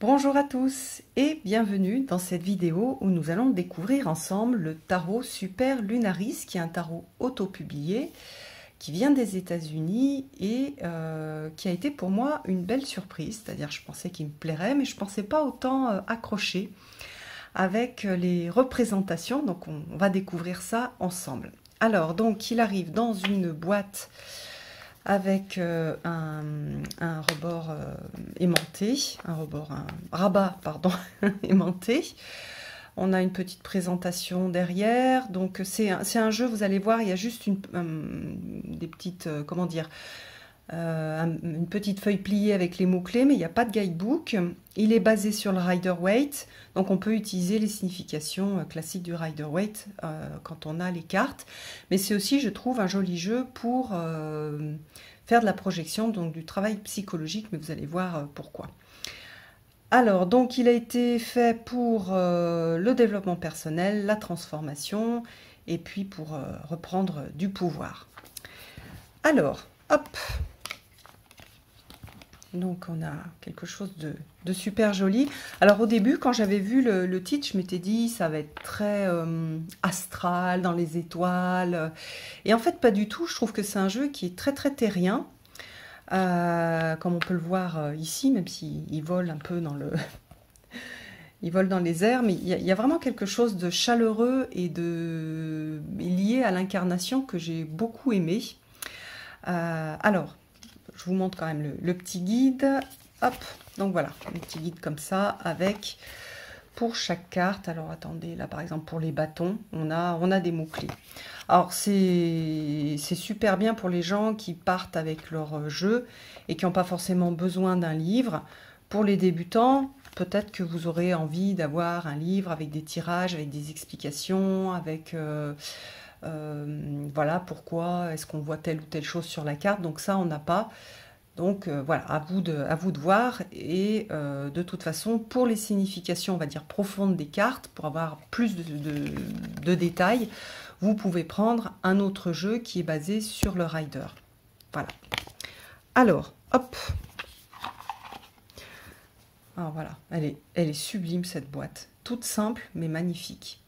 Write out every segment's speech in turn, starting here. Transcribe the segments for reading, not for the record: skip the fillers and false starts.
Bonjour à tous et bienvenue dans cette vidéo où nous allons découvrir ensemble le tarot Super Lunaris, qui est un tarot auto-publié qui vient des États-Unis et qui a été pour moi une belle surprise. C'est-à-dire je pensais qu'il me plairait, mais je ne pensais pas autant accrocher avec les représentations. Donc on va découvrir ça ensemble. Alors donc il arrive dans une boîte avec un rebord aimanté, un rabat pardon, aimanté. On a une petite présentation derrière, donc c'est un jeu, vous allez voir, il y a juste des petites, comment dire, une petite feuille pliée avec les mots-clés, mais il n'y a pas de guidebook. Il est basé sur le Rider-Waite, donc on peut utiliser les significations classiques du Rider-Waite quand on a les cartes. Mais c'est aussi, je trouve, un joli jeu pour faire de la projection, donc du travail psychologique, mais vous allez voir pourquoi. Alors, donc, il a été fait pour le développement personnel, la transformation, et puis pour reprendre du pouvoir. Alors, hop! Donc, on a quelque chose de super joli. Alors, au début, quand j'avais vu le titre, je m'étais dit, ça va être très astral, dans les étoiles. Et en fait, pas du tout. Je trouve que c'est un jeu qui est très, très terrien. Comme on peut le voir ici, même s'il vole un peu dans le... il vole dans les airs, mais il y a vraiment quelque chose de chaleureux et lié à l'incarnation que j'ai beaucoup aimé. Alors, je vous montre quand même le petit guide. Hop, donc voilà, un petit guide comme ça, avec pour chaque carte. Alors attendez, là par exemple pour les bâtons, on a des mots-clés. Alors c'est super bien pour les gens qui partent avec leur jeu et qui n'ont pas forcément besoin d'un livre. Pour les débutants, peut-être que vous aurez envie d'avoir un livre avec des tirages, avec des explications, avec voilà pourquoi est-ce qu'on voit telle ou telle chose sur la carte. Donc ça on n'a pas. Donc voilà, à vous de voir. Et de toute façon, pour les significations, on va dire profondes des cartes, pour avoir plus de détails, vous pouvez prendre un autre jeu qui est basé sur le Rider. Voilà. Alors, hop. Alors voilà, elle est sublime cette boîte. Toute simple, mais magnifique.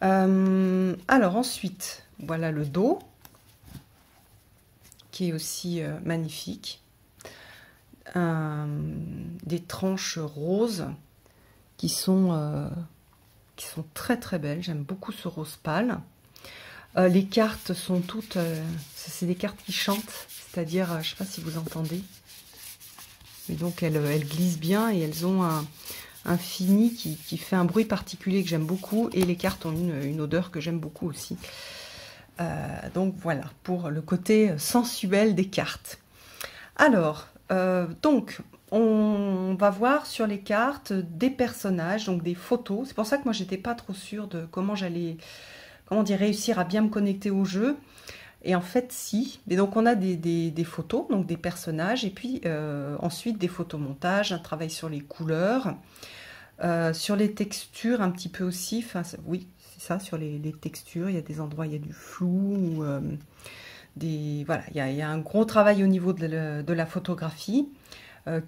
Alors ensuite, voilà le dos, qui est aussi magnifique. Des tranches roses qui sont très très belles. J'aime beaucoup ce rose pâle. Les cartes sont toutes... c'est des cartes qui chantent, c'est-à-dire, je ne sais pas si vous entendez, mais donc elles glissent bien et elles ont un fini qui fait un bruit particulier que j'aime beaucoup, et les cartes ont une odeur que j'aime beaucoup aussi. Donc voilà, pour le côté sensuel des cartes. Alors, donc, on va voir sur les cartes des personnages, donc des photos. C'est pour ça que moi, j'étais pas trop sûre de comment j'allais, réussir à bien me connecter au jeu. Et en fait, si. Et donc, on a des photos, donc des personnages, et puis ensuite des photomontages, un travail sur les couleurs, sur les textures un petit peu aussi. Enfin, oui, c'est ça, sur les textures. Il y a des endroits, il y a du flou, voilà, il y a un gros travail au niveau de la photographie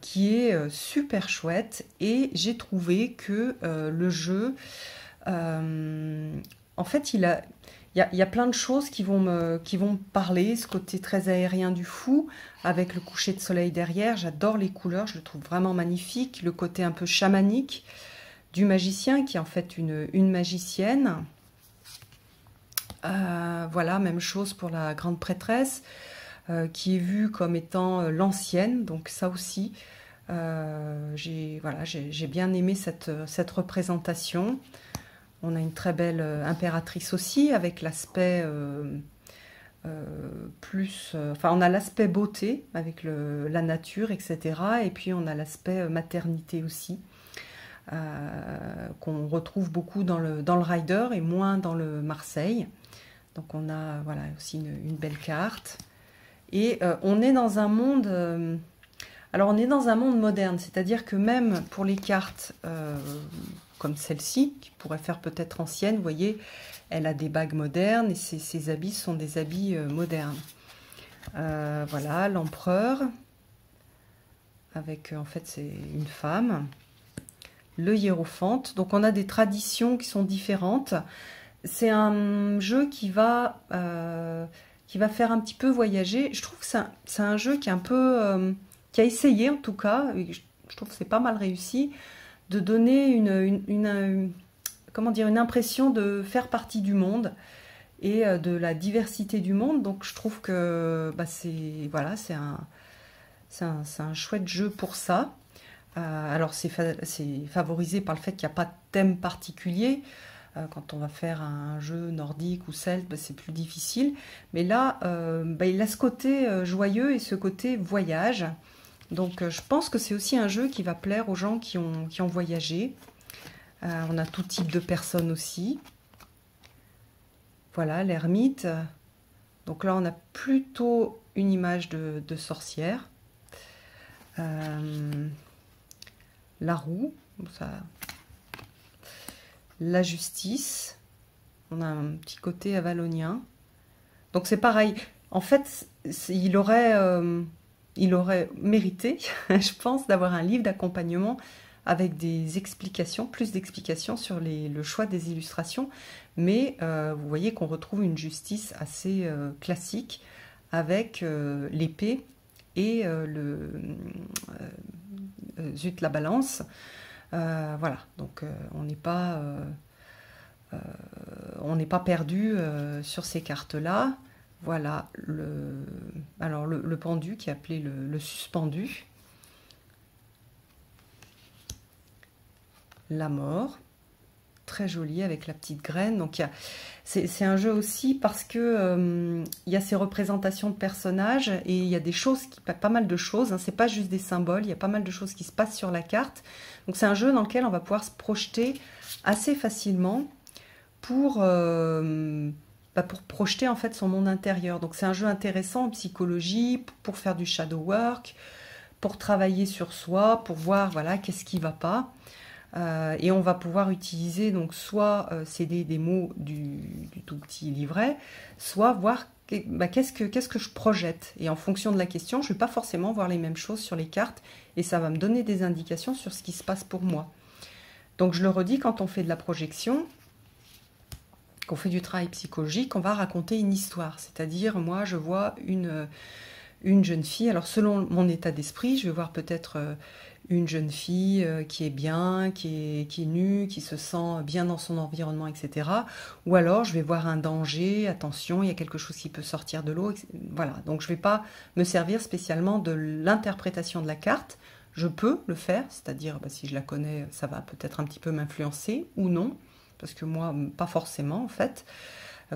qui est super chouette, et j'ai trouvé que le jeu, en fait, il y a plein de choses qui vont me parler, ce côté très aérien du fou, avec le coucher de soleil derrière. J'adore les couleurs, je le trouve vraiment magnifique. Le côté un peu chamanique du magicien, qui est en fait une magicienne. Voilà, même chose pour la grande prêtresse, qui est vue comme étant l'ancienne. Donc ça aussi, j'ai bien aimé cette représentation. On a une très belle impératrice aussi, avec l'aspect enfin, on a l'aspect beauté avec la nature, etc. Et puis on a l'aspect maternité aussi, qu'on retrouve beaucoup dans le Rider et moins dans le Marseille. Donc on a voilà aussi une belle carte. Et on est dans un monde... alors on est dans un monde moderne, c'est-à-dire que même pour les cartes comme celle-ci, qui pourrait faire peut-être ancienne, vous voyez, elle a des bagues modernes et ses habits sont des habits modernes. Voilà, l'empereur. avec, en fait, c'est une femme. Le hiérophante. Donc, on a des traditions qui sont différentes. C'est un jeu qui va faire un petit peu voyager. Je trouve que c'est un jeu qui est un peu... qui a essayé, en tout cas, et je trouve que c'est pas mal réussi, de donner comment dire, une impression de faire partie du monde et de la diversité du monde. Donc je trouve que bah, c'est voilà, c'est un chouette jeu pour ça. Alors c'est favorisé par le fait qu'il n'y a pas de thème particulier. Quand on va faire un jeu nordique ou celte, bah, c'est plus difficile. Mais là, bah, il a ce côté joyeux et ce côté voyage. Donc je pense que c'est aussi un jeu qui va plaire aux gens qui ont voyagé. On a tout type de personnes aussi. Voilà, l'ermite. Donc là, on a plutôt une image de sorcière. La roue. Ça... La justice. On a un petit côté avalonien. Donc c'est pareil. En fait, il aurait mérité, je pense, d'avoir un livre d'accompagnement avec des explications, plus d'explications sur le choix des illustrations. Mais vous voyez qu'on retrouve une justice assez classique avec l'épée et zut, la balance. Voilà, donc on n'est pas perdu sur ces cartes-là. Voilà, le pendu qui est appelé le suspendu. La mort, très joli avec la petite graine. Donc c'est un jeu aussi parce que il y a ces représentations de personnages et il y a des choses, pas mal de choses, hein, c'est pas juste des symboles, il y a pas mal de choses qui se passent sur la carte. Donc c'est un jeu dans lequel on va pouvoir se projeter assez facilement pour projeter en fait son monde intérieur. Donc c'est un jeu intéressant en psychologie, pour faire du shadow work, pour travailler sur soi, pour voir voilà qu'est-ce qui va pas. Et on va pouvoir utiliser donc soit céder des mots du tout petit livret, soit voir qu'est-ce que je projette. Et en fonction de la question, je ne vais pas forcément voir les mêmes choses sur les cartes et ça va me donner des indications sur ce qui se passe pour moi. Donc je le redis, quand on fait de la projection, qu'on fait du travail psychologique, on va raconter une histoire. C'est-à-dire, moi, je vois une jeune fille. Alors selon mon état d'esprit, je vais voir peut-être une jeune fille qui est bien, qui est nue, qui se sent bien dans son environnement, etc. Ou alors je vais voir un danger, attention, il y a quelque chose qui peut sortir de l'eau. Voilà, donc je ne vais pas me servir spécialement de l'interprétation de la carte. Je peux le faire, c'est-à-dire si je la connais, ça va peut-être un petit peu m'influencer ou non, parce que moi, pas forcément en fait.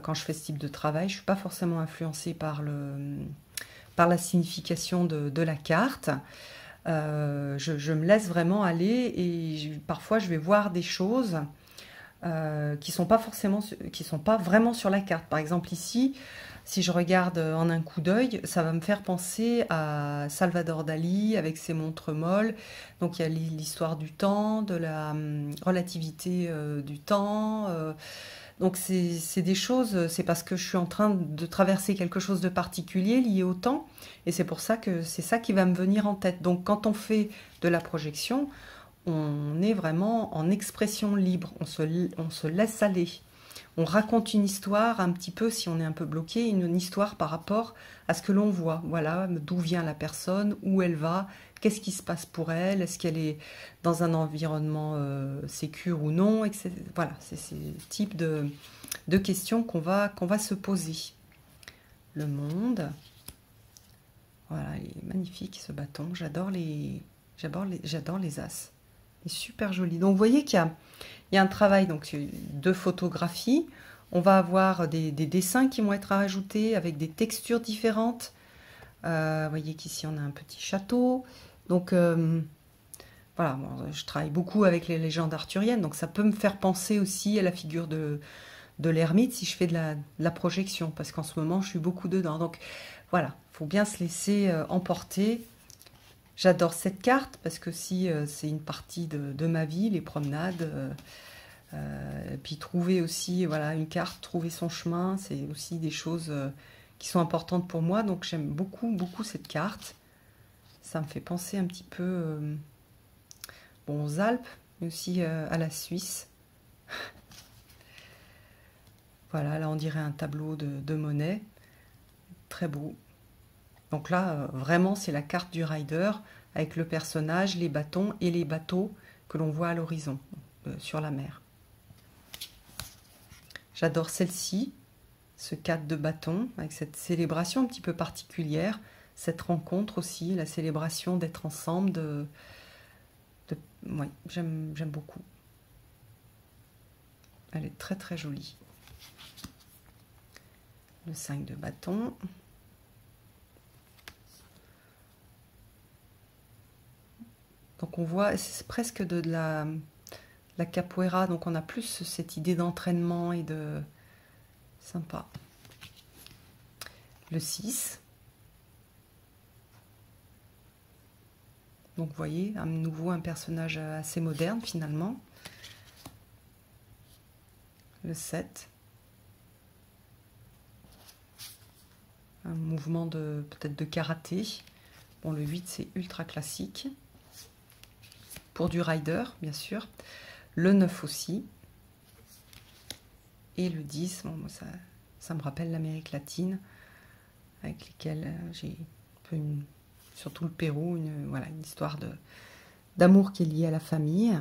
Quand je fais ce type de travail, je ne suis pas forcément influencée par la signification de la carte. Je me laisse vraiment aller et parfois je vais voir des choses qui sont pas vraiment sur la carte. Par exemple ici, si je regarde en un coup d'œil, ça va me faire penser à Salvador Dali avec ses montres molles. Donc il y a l'histoire du temps, de la relativité du temps. Donc c'est des choses, c'est parce que je suis en train de traverser quelque chose de particulier lié au temps, et c'est pour ça que c'est ça qui va me venir en tête. Donc quand on fait de la projection, on est vraiment en expression libre, on se laisse aller. On raconte une histoire un petit peu, si on est un peu bloqué, une histoire par rapport à ce que l'on voit. Voilà, d'où vient la personne, où elle va, qu'est-ce qui se passe pour elle, est-ce qu'elle est dans un environnement sécure ou non, etc. Voilà, c'est ce type de questions qu'on va se poser. Le monde. Voilà, il est magnifique ce bâton. J'adore les as. Il est super joli. Donc vous voyez qu'il y a un travail donc, de photographie. On va avoir des dessins qui vont être ajoutés avec des textures différentes. Vous voyez qu'ici on a un petit château. Donc voilà, bon, je travaille beaucoup avec les légendes arthuriennes, donc ça peut me faire penser aussi à la figure de l'ermite si je fais de la projection, parce qu'en ce moment je suis beaucoup dedans. Donc voilà, il faut bien se laisser emporter. J'adore cette carte parce que si c'est une partie de ma vie, les promenades, puis trouver aussi voilà, une carte, trouver son chemin, c'est aussi des choses qui sont importantes pour moi. Donc j'aime beaucoup, beaucoup cette carte. Ça me fait penser un petit peu bon, aux Alpes, mais aussi à la Suisse. Voilà, là on dirait un tableau de Monet. Très beau. Donc là, vraiment, c'est la carte du rider avec le personnage, les bâtons et les bateaux que l'on voit à l'horizon, sur la mer. J'adore celle-ci, ce cadre de bâton, avec cette célébration un petit peu particulière, cette rencontre aussi, la célébration d'être ensemble, ouais, j'aime beaucoup. Elle est très très jolie. Le 5 de bâton. Donc on voit, c'est presque de la capoeira, donc on a plus cette idée d'entraînement et de... Sympa. Le 6. Donc vous voyez, à nouveau un personnage assez moderne finalement. Le 7. Un mouvement peut-être de karaté. Bon, le 8, c'est ultra classique. Pour du rider, bien sûr. Le 9 aussi. Et le 10, bon, ça me rappelle l'Amérique latine, avec lesquels j'ai surtout le Pérou, voilà, une histoire d'amour qui est liée à la famille.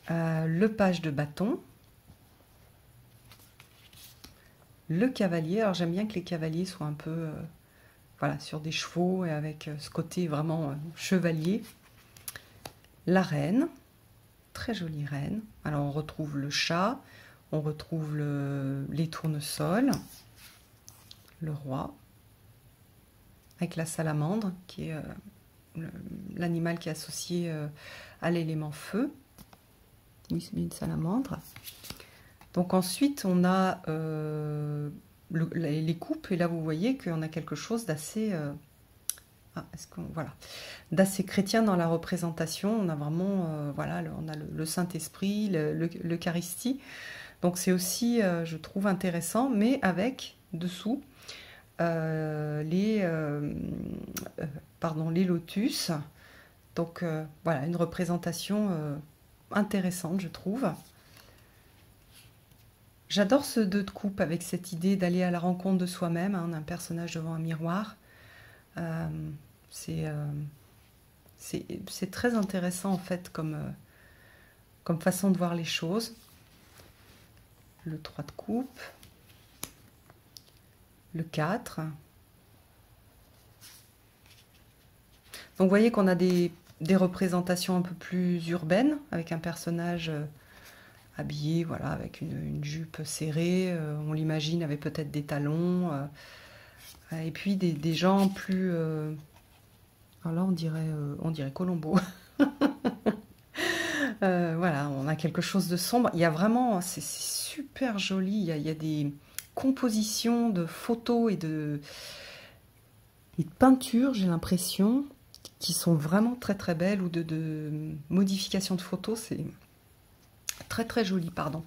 Le page de bâton. Le cavalier, alors j'aime bien que les cavaliers soient un peu voilà, sur des chevaux et avec ce côté vraiment chevalier. La reine, très jolie reine. Alors on retrouve le chat, on retrouve les tournesols, le roi, avec la salamandre, qui est l'animal qui est associé à l'élément feu. Oui, c'est bien une salamandre. Donc ensuite, on a les coupes, et là vous voyez qu'on a quelque chose d'assez voilà, d'assez chrétien dans la représentation. On a vraiment voilà, on a le Saint-Esprit, l'Eucharistie. Donc c'est aussi, je trouve, intéressant, mais avec dessous les lotus. Donc voilà, une représentation intéressante, je trouve. J'adore ce 2 de coupe avec cette idée d'aller à la rencontre de soi-même, hein, d'un personnage devant un miroir. C'est très intéressant en fait comme façon de voir les choses. Le 3 de coupe. Le 4. Donc vous voyez qu'on a des représentations un peu plus urbaines, avec un personnage habillé, voilà, avec une jupe serrée, on l'imagine avec peut-être des talons, et puis des gens plus... alors là on dirait Colombo. Voilà, on a quelque chose de sombre. Il y a vraiment, c'est super joli, il y a des compositions de photos et de peintures, j'ai l'impression, qui sont vraiment très très belles, ou de modifications de photos, c'est très très joli, pardon.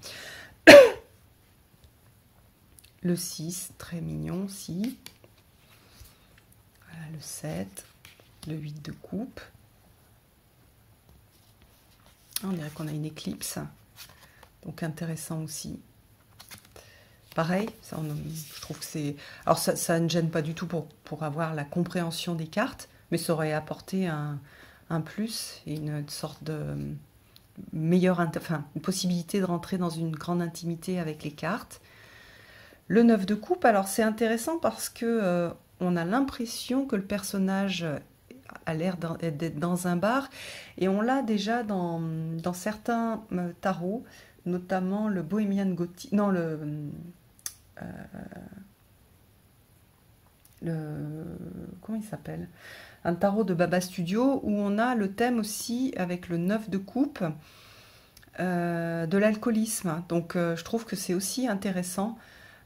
Le 6, très mignon aussi. Voilà, le 7, le 8 de coupe. On dirait qu'on a une éclipse, donc intéressant aussi. Pareil, ça, je trouve que c'est... Alors ça ne gêne pas du tout pour avoir la compréhension des cartes, mais ça aurait apporté un plus et une sorte de meilleure... Enfin, une possibilité de rentrer dans une grande intimité avec les cartes. Le 9 de coupe, alors c'est intéressant parce que on a l'impression que le personnage a l'air d'être dans un bar, et on l'a déjà dans certains tarots, notamment le Bohemian Gothic, non, comment il s'appelle, un tarot de Baba Studio, où on a le thème aussi avec le 9 de coupe de l'alcoolisme. Donc je trouve que c'est aussi intéressant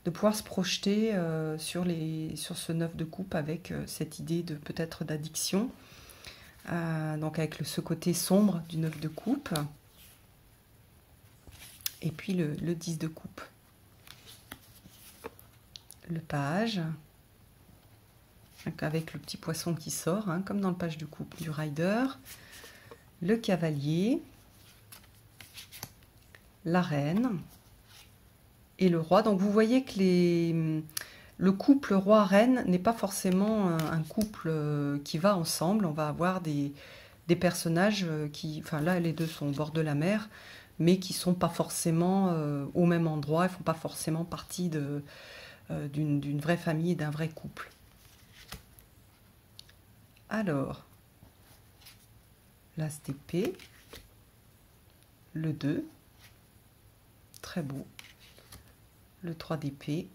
de pouvoir se projeter sur ce 9 de coupe avec cette idée de peut-être d'addiction. Donc avec ce côté sombre du 9 de coupe. Et puis le 10 de coupe. Le page. avec le petit poisson qui sort, hein, comme dans le page de coupe du rider, le cavalier, la reine et le roi. Donc vous voyez que le couple roi-reine n'est pas forcément un couple qui va ensemble. On va avoir des personnages qui, enfin là les deux sont au bord de la mer, mais qui sont pas forcément au même endroit, ils font pas forcément partie d'une vraie famille et d'un vrai couple. Alors, l'as d'épée, le 2, très beau, le 3 d'épée.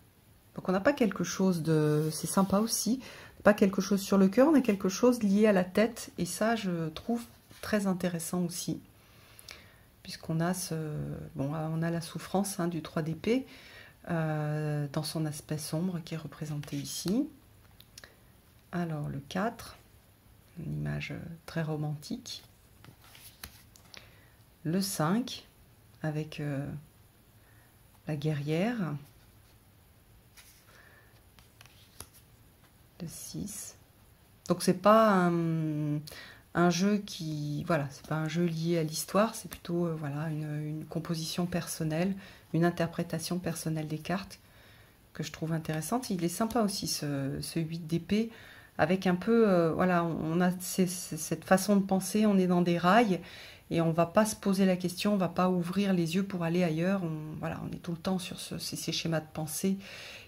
Donc on n'a pas quelque chose de... C'est sympa aussi, pas quelque chose sur le cœur, on a quelque chose lié à la tête, et ça je trouve très intéressant aussi, puisqu'on a bon, on a la souffrance hein, du 3 d'épée, dans son aspect sombre qui est représenté ici. Alors le 4, une image très romantique. Le 5, avec la guerrière. Le 6. Donc c'est pas un jeu qui... Voilà, c'est pas un jeu lié à l'histoire, c'est plutôt voilà, une composition personnelle, une interprétation personnelle des cartes que je trouve intéressante. Il est sympa aussi ce 8 d'épée, avec un peu... voilà, on a cette façon de penser, on est dans des rails, et on va pas se poser la question, on va pas ouvrir les yeux pour aller ailleurs. Voilà, on est tout le temps sur ces schémas de pensée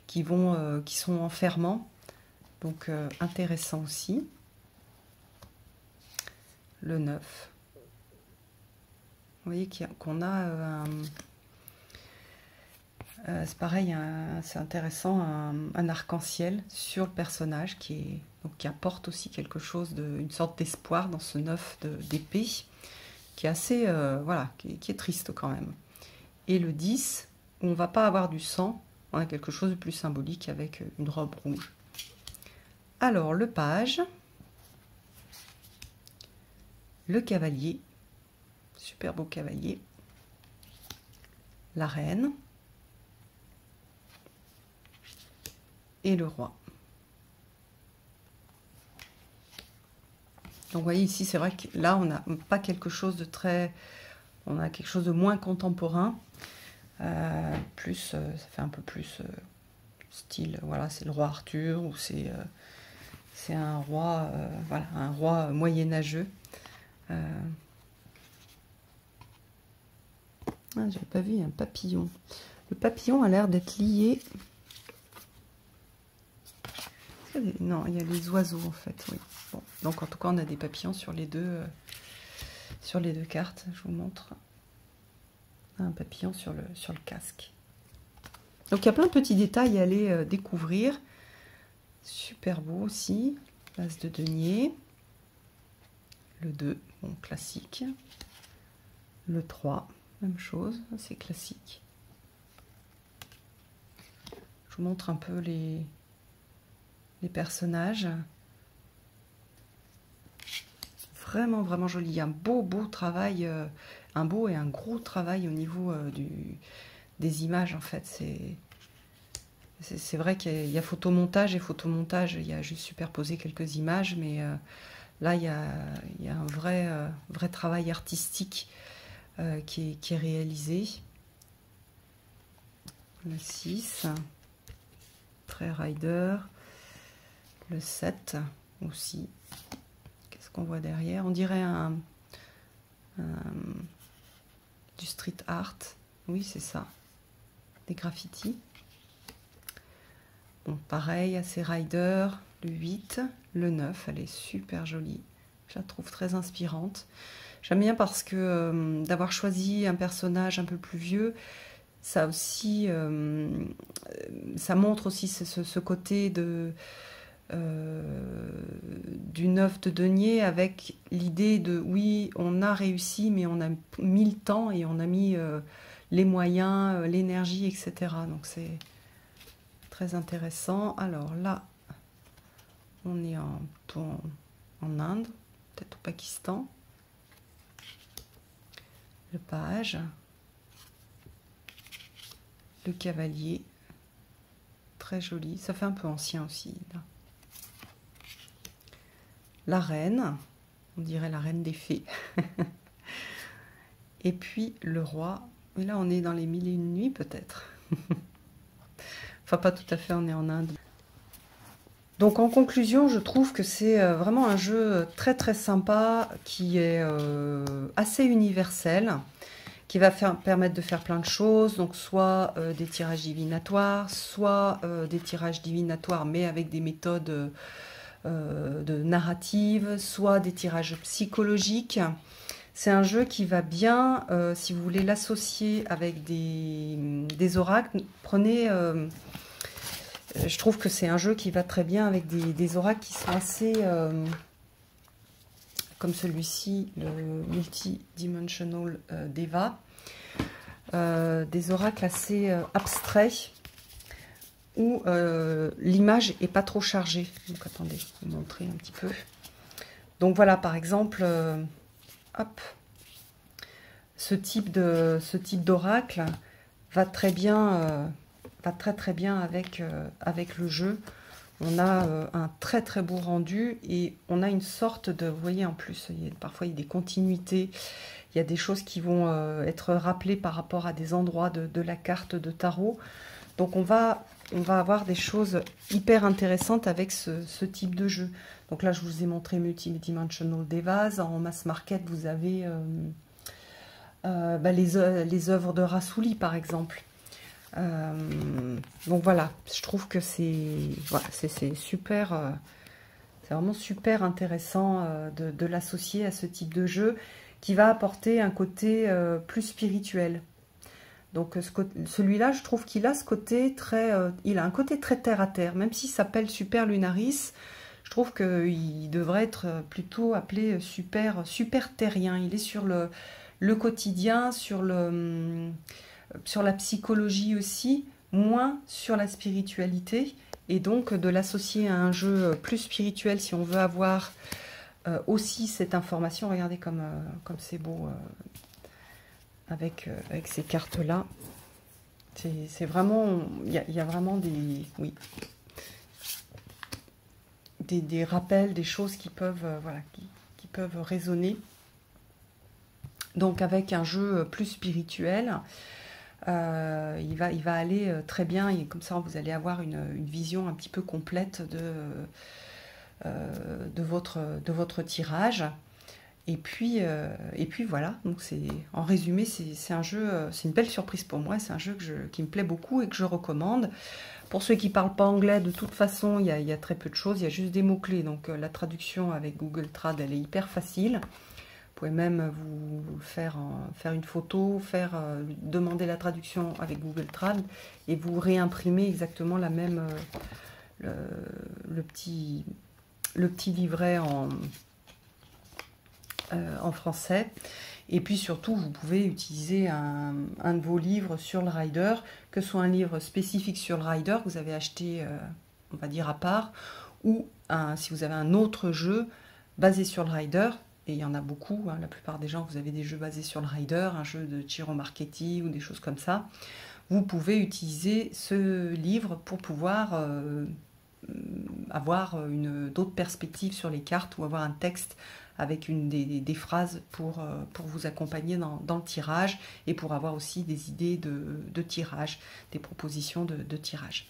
qui sont enfermants. Donc intéressant aussi. Le 9. Vous voyez qu'on a... c'est pareil, c'est intéressant, un arc-en-ciel sur le personnage qui apporte aussi quelque chose, une sorte d'espoir dans ce 9 d'épée, qui est assez... voilà, qui est triste quand même. Et le 10, où on ne va pas avoir du sang, on a quelque chose de plus symbolique avec une robe rouge. Alors, le page, le cavalier, super beau cavalier, la reine et le roi. Donc, vous voyez ici, c'est vrai que là, on n'a pas quelque chose de très... On a quelque chose de moins contemporain, plus, ça fait un peu plus style, voilà, c'est le roi Arthur, ou c'est un roi, voilà, un roi moyenâgeux. Ah, j'avais pas vu un papillon. Le papillon a l'air d'être lié. Non, il y a les oiseaux en fait. Oui. Bon, donc en tout cas, on a des papillons sur les deux cartes. Je vous montre un papillon sur le casque. Donc il y a plein de petits détails à aller découvrir. Super beau aussi. L'as de denier. Le 2, bon, classique. Le 3, même chose, c'est classique. Je vous montre un peu les personnages. Vraiment, vraiment joli. Un beau travail, un beau et un gros travail au niveau des images, en fait. C'est vrai qu'il y a photomontage et photomontage, il y a juste superposé quelques images, mais là, il y a un vrai travail artistique qui est réalisé. Le 6, très rider. Le 7 aussi. Qu'est-ce qu'on voit derrière? On dirait du street art. Oui, c'est ça. Des graffitis. Bon, pareil, assez rider. Le 8, le 9, elle est super jolie. Je la trouve très inspirante. J'aime bien parce que d'avoir choisi un personnage un peu plus vieux, ça aussi, ça montre aussi ce côté du 9 de denier, avec l'idée de oui, on a réussi, mais on a mis le temps et on a mis les moyens, l'énergie, etc. Donc c'est très intéressant. Alors là, on est en Inde, peut-être au Pakistan. Le page, le cavalier, très joli. Ça fait un peu ancien aussi, là. la reine, on dirait la reine des fées. Et puis le roi. Et là, on est dans les 1001 nuits, peut-être. Enfin, pas tout à fait, on est en Inde. Donc, en conclusion, je trouve que c'est vraiment un jeu très très sympa, qui est assez universel, qui va permettre de faire plein de choses. Donc, soit des tirages divinatoires, soit des tirages divinatoires, mais avec des méthodes de narrative, soit des tirages psychologiques. C'est un jeu qui va bien, si vous voulez l'associer avec des oracles, prenez... je trouve que c'est un jeu qui va très bien avec des oracles qui sont assez... comme celui-ci, le Multidimensional Deva. Des oracles assez abstraits, où l'image n'est pas trop chargée. Donc attendez, je vais vous montrer un petit peu. Donc voilà, par exemple... hop, ce type d'oracle va très bien, très bien avec, avec le jeu. On a un très très beau rendu et on a une sorte de, vous voyez en plus, parfois il y a des continuités, il y a des choses qui vont être rappelées par rapport à des endroits de la carte de tarot. Donc on va avoir des choses hyper intéressantes avec ce type de jeu. Donc là, je vous ai montré Multidimensional Devas. En mass market, vous avez les œuvres de Rassouli, par exemple. Donc voilà, je trouve que c'est super, c'est vraiment super intéressant de l'associer à ce type de jeu qui va apporter un côté plus spirituel. Donc celui-là, je trouve qu'il a ce côté très, il a un côté très terre à terre, même s'il s'appelle Super Lunaris. Je trouve qu'il devrait être plutôt appelé super terrien. Il est sur le quotidien, sur la psychologie aussi, moins sur la spiritualité. Et donc de l'associer à un jeu plus spirituel, si on veut avoir aussi cette information. Regardez comme c'est beau avec ces cartes-là. C'est vraiment... Il y a vraiment des... Oui. Des rappels, des choses qui peuvent, voilà, qui peuvent résonner. Donc avec un jeu plus spirituel, il va aller très bien, et comme ça vous allez avoir une vision un petit peu complète de votre tirage. Et puis voilà, donc en résumé, c'est un jeu, c'est une belle surprise pour moi, c'est un jeu qui me plaît beaucoup et que je recommande. Pour ceux qui ne parlent pas anglais, de toute façon, il y a très peu de choses, il y a juste des mots-clés, donc la traduction avec Google Trad, elle est hyper facile. Vous pouvez même vous faire une photo, demander la traduction avec Google Trad, et vous réimprimez exactement la même, le petit livret en français. Et puis surtout, vous pouvez utiliser un de vos livres sur le rider, que ce soit un livre spécifique sur le rider que vous avez acheté, on va dire, à part, ou si vous avez un autre jeu basé sur le rider, et il y en a beaucoup, hein, la plupart des gens, vous avez des jeux basés sur le rider, un jeu de Ciro Marchetti ou des choses comme ça, vous pouvez utiliser ce livre pour pouvoir avoir d'autres perspectives sur les cartes, ou avoir un texte avec des phrases pour vous accompagner dans le tirage, et pour avoir aussi des idées de tirage, des propositions de tirage.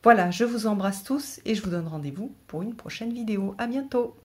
Voilà, je vous embrasse tous et je vous donne rendez-vous pour une prochaine vidéo. À bientôt!